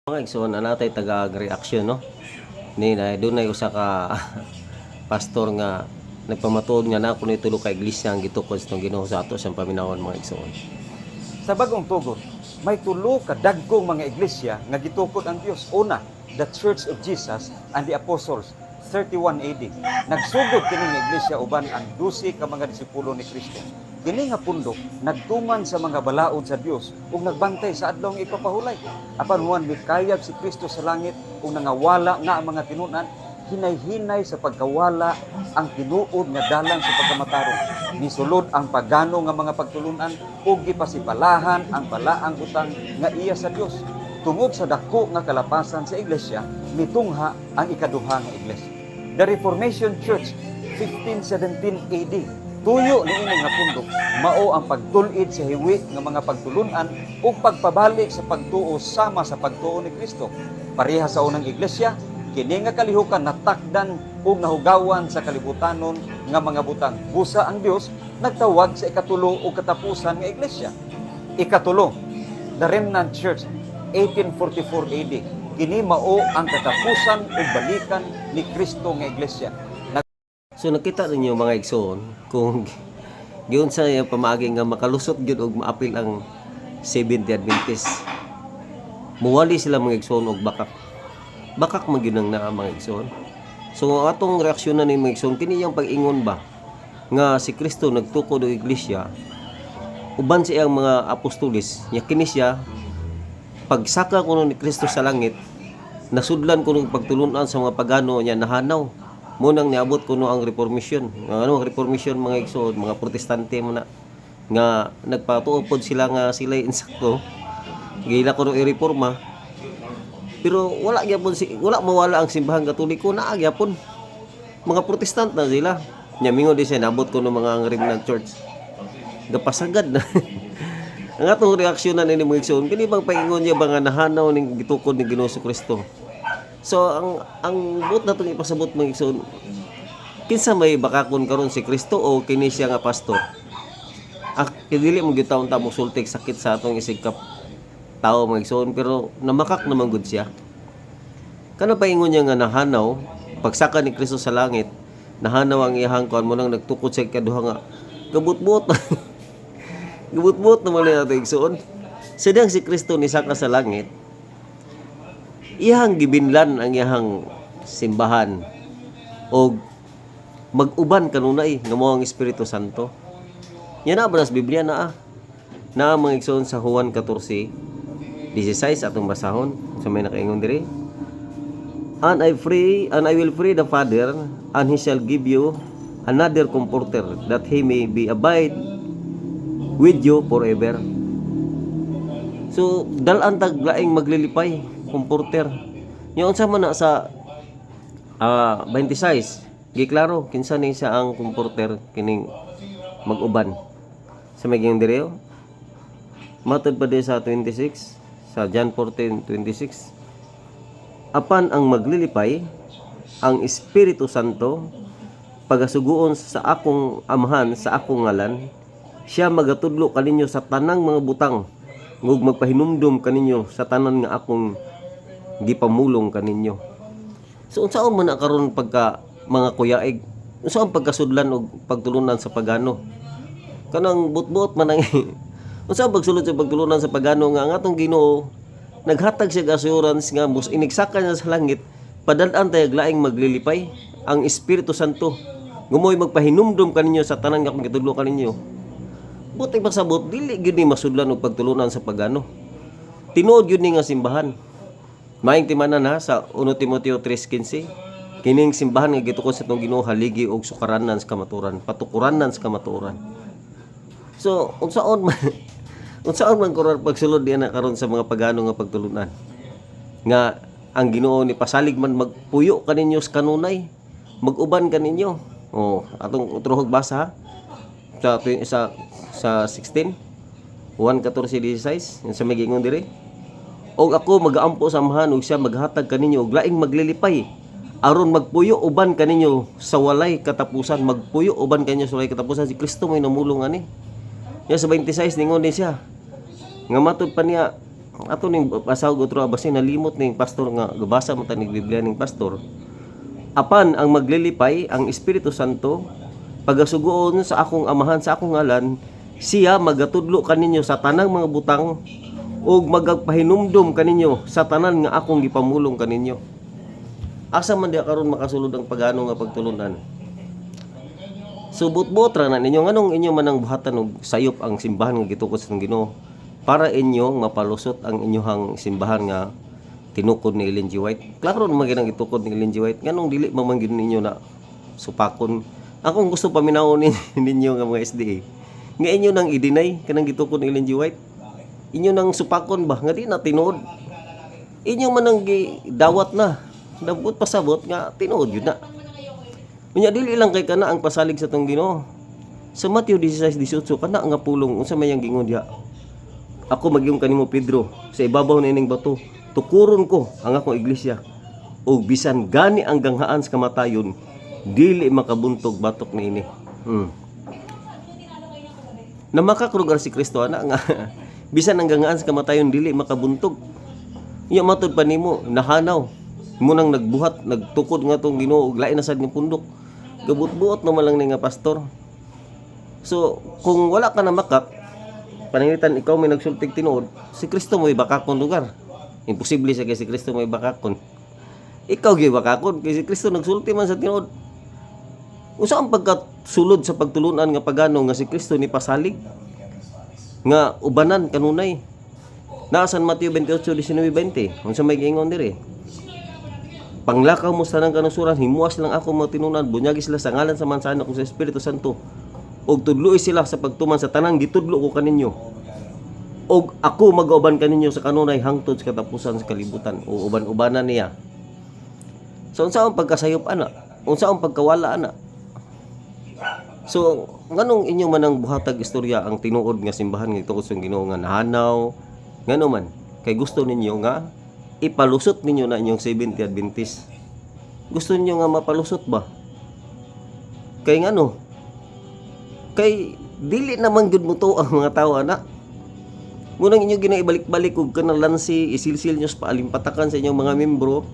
Mga igsoon natay taga-reaction no. Ni na dunay usa ka pastor nga nagpamatuod nga na kuno tulo ka iglesia ang gitukod sa Ginoo sa ato sa paminawon mga igsoon. Sa bagong tugon, may tulo ka dagkong mga iglesia nga gitukod ang Dios. Una, the Church of Jesus and the Apostles, 31 AD. Nagsugod kini nga iglesia uban ang 12 ka mga disipulo ni Kristo. Kini nga pundok nagtuman sa mga balaod sa Dios ug nagbantay sa adlaw nga ipapahulay. Apan human mikayag si Kristo sa langit ug nangawala nga ang mga tinunan, hinay-hinay sa pagkawala ang tinuod nga dalan sa pagkamatarong. Nisulod ang pagano nga mga pagtulunan ug gipasipalahan ang balaang utang nga iya sa Dios. Tungod sa dako nga kalapasan sa iglesia, mitungha ang ikaduha nga iglesia. The Reformation Church, 1517 AD. Tuyo ni ini nga pundok mao ang pagtul-id sa hiwi nga mga pagtulunan ug pagpabalik sa pagtuo sama sa pagtuo ni Kristo. Pareha sa unang iglesia, kini nga kalihukan natakdan ug nahugawan sa kalibutanon nga mga butang. Busa ang Dios nagtawag sa ikatulo ug katapusan nga iglesia. Ikatulo, the Remnant Church, 1844 AD. Kini mao ang katapusan ug balikan ni Kristo nga iglesia. So nakita ninyo mga igsoon kung giun sa pamaagi nga makalusot gyud og maapil ang Seventh-day Adventist. Muwali sila mga igsoon og bakak man gyud ang naa mga igsoon. So atong reaksyonan ni mga igsoon kini yang pag-ingon ba nga si Kristo nagtukod og iglesia uban sa iyang mga apostoles nya kini siya pagsaka kuno ni Kristo sa langit nasudlan kuno pagtulunan sa mga pagano nya nahanaw. Munang niabot kuno ang Reformation. Ang Reformation mga igsoon, mga Protestante mo na nga nagpatuupod sila nga sila insakto. Gila kuno i-reforma. Pero wala gyapon wala mawala ang simbahan Katoliko na gyapon. Mga Protestant na sila. Nya mingon di siya nabot kuno mga Remnant Church. Gapasagad na. Ang atong reaksyonan ni mga igsoon, kini bang paingon niya ba nga nahanaw ning gitukod ni Ginoo Kristo. So ang buot na itong ipasabot mga igsoon, kinsa may bakakon karon si Kristo o kini siya nga pastor? Dili mo gitaon ta mo sultik sakit sa atong isigkap tao mga igsoon, pero namakak naman gud siya. Kana paingon niya nga nahanaw pagsaka ni Kristo sa langit, nahanaw ang iyang kuan mo nang nagtukod sa ikaduha nga gabut-but. Gabut-but naman ni ato igsoon. Sedang si Kristo ni saka sa langit, iyang gibinlan ang iyang simbahan o mag-uban kanunay nga mao ang Espiritu Santo. Yan na ba sa Biblia na mga igsoon sa Juan 14:16 atong basahon sa may nakaingon diri. And I will pray the Father, and He shall give you another Comforter, that He may be abide with you forever. So dalan tag laing maglilipay Comforter. Yung unsa man na sa 26 giklaro kinsa ni siya ang Comforter kining mag-uban. Sa maging direo matod pa di sa 26 sa John 14:26. Apan ang maglilipay ang Espiritu Santo pagasugoon sa akong amahan sa akong ngalan, siya magatudlo kaninyo sa tanang mga butang ug magpahinumdum kaninyo sa tanan nga akong gipamulong kaninyo. So unsaon man karon pagka mga kuyaig, unsaon pagkasudlan og pagtulunan sa pagano? Kanang butbot man ang unsaon pagsulod sa pagtulunan sa pagano nga ang atong Ginoo naghatag siya assurance nga mus inigsaka niya sa langit padal-an tay laing maglilipay ang Espiritu Santo. Gumoy magpahinumdum kaninyo sa tanan nga akong gitudlo kaninyo. Buti pasabot dili gyud ni masudlan og pagtulunan sa pagano. Tinuod gyud ni nga simbahan. Maing timanan na sa 1 Timoteo 3:15. Kining simbahan nga gitukod sa itong Ginoo haligi og sukaranan sa kamatuoran, patukuranan sa kamatuoran. So unsaon man kurar pagsulod diyan na karon sa mga pagano nga pagtulunan. Nga ang Ginoo ni pasalig man magpuyo kaninyo sa kanunay, mag-uban kaninyo. Atong utrohog basa sa 16 Juan 14:16 sa magingon diri. Og ako magaampo sa amahan ug siya maghatag kaninyo og laing maglilipay aron magpuyo uban kaninyo sa walay katapusan. Magpuyo uban kaninyo sa walay katapusan. Si Kristo may namulong ani. Ya sa 26 ningon din siya nga matud pa niya ato ning pasahog otro basin nalimot ning pastor nga gabasa mo ta ning Biblia ning pastor. Apan ang maglilipay ang Espiritu Santo pagasugoon sa akong amahan sa akong ngalan, siya magatudlo kaninyo sa tanang mga butang ug magpahinumdom kaninyo sa tanan nga akong gipamulong kaninyo. Asa man diha karon makasulod ang pagano nga pagtulunan? Subot-bot ra na ninyo nganong inyo manang buhatan og sayop ang simbahan nga gitukod sa Ginoo para inyong mapalusot ang inyong simbahan nga tinukod ni Ellen G. White. Klaro naman ginang itukod ni Ellen G. White. Nganong dili mamangin ninyo na supakon? Akong gusto paminawon ninyo nga mga SDA. Nga inyo nang i-deny kanang gitukod ni Ellen G. White. Inyo nang supakon ba nga di na tinuod. Inyo man nang gidawat na. Dabot pasabot nga tinuod yun na. Unya dili lang kay kana ang pasalig sa tong Ginoo. Sa Mateo 16:18 kana nga pulong unsa may ang gingon diha. Ako magyong kanimo Pedro sa ibabaw na ining bato. Tukuron ko ang akong iglesia. O bisan gani ang ganghaan sa kamatayon, dili makabuntog batok niini. Na makakrugar si Kristo ana nga bisan ang ganghaan sa kamatayon dili makabuntog. Iya matud pa nimo nahanaw. Mo nang nagbuhat, nagtukod nga tong Ginoo ug lain na sad nga pundok. Gabut-buot naman lang ni nga pastor. So, kung wala ka na makak, panangitan ikaw may nagsultig tinuod, si Kristo mo ibakakon lugar. Imposible siya kay si Kristo mo ibakakon. Ikaw gyud bakakon kay si Kristo nagsulti man sa tinuod. Unsa ang pagkasulod sa pagtulunan nga pagano nga si Kristo ni pasalig nga ubanan kanunay. Naa San Mateo 28:19-20. Unsa may giingon diri? Panglakaw mo sa nang kanusuran, himuas lang ako mga tinunan, bunyagi sila sa ngalan sa mansa ko sa Espiritu Santo. Og tudloy sila sa pagtuman sa tanang gitudlo ko kaninyo. Og ako mag-uban kaninyo sa kanunay hangtod sa katapusan sa kalibutan. O uban-ubanan niya. So unsa ang pagkasayop ana? Unsa ang pagkawala ana? So nganong inyo man ang buhatag istorya ang tinuod nga simbahan nga tukod sa Ginoo nga nahanaw? Ngano man kay gusto ninyo nga ipalusot ninyo na inyong Seventh-day Adventist. Gusto niyo nga mapalusot ba? Kay ngano? Kay dili naman gud mo to ang mga tao ana. Munang inyo ginaibalik-balik og kanang lansi, isilsil nyo sa paalimpatakan sa inyong mga membro.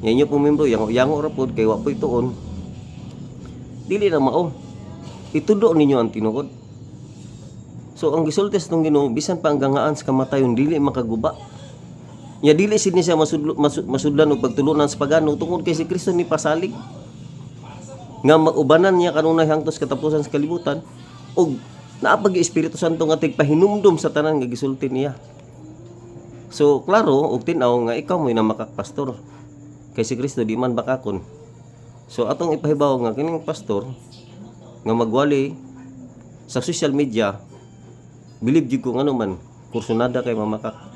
Nya inyo pong membro yango ra pod kay wa poy tuon. Dili na mao. Itudo ninyo ang tinuod. So ang gisulti sa tong Ginoo bisan pa ang gangaan sa kamatayon dili makaguba. Nya dili sini siya masudlan og pagtulunan sa pagano tungod kay si Kristo ni pasalig. Nga magubanan niya kanunay hangtod sa katapusan sa kalibutan og naapag Espiritu Santo nga tigpahinumdom sa tanan nga gisulti niya. So klaro og tin-aw nga ikaw mo'y na makakpastor. Kay si Kristo di man bakakon. So atong ipahibaw nga kining pastor nga magwali sa social media believe jud ko ngano man kursunada kay mamakak.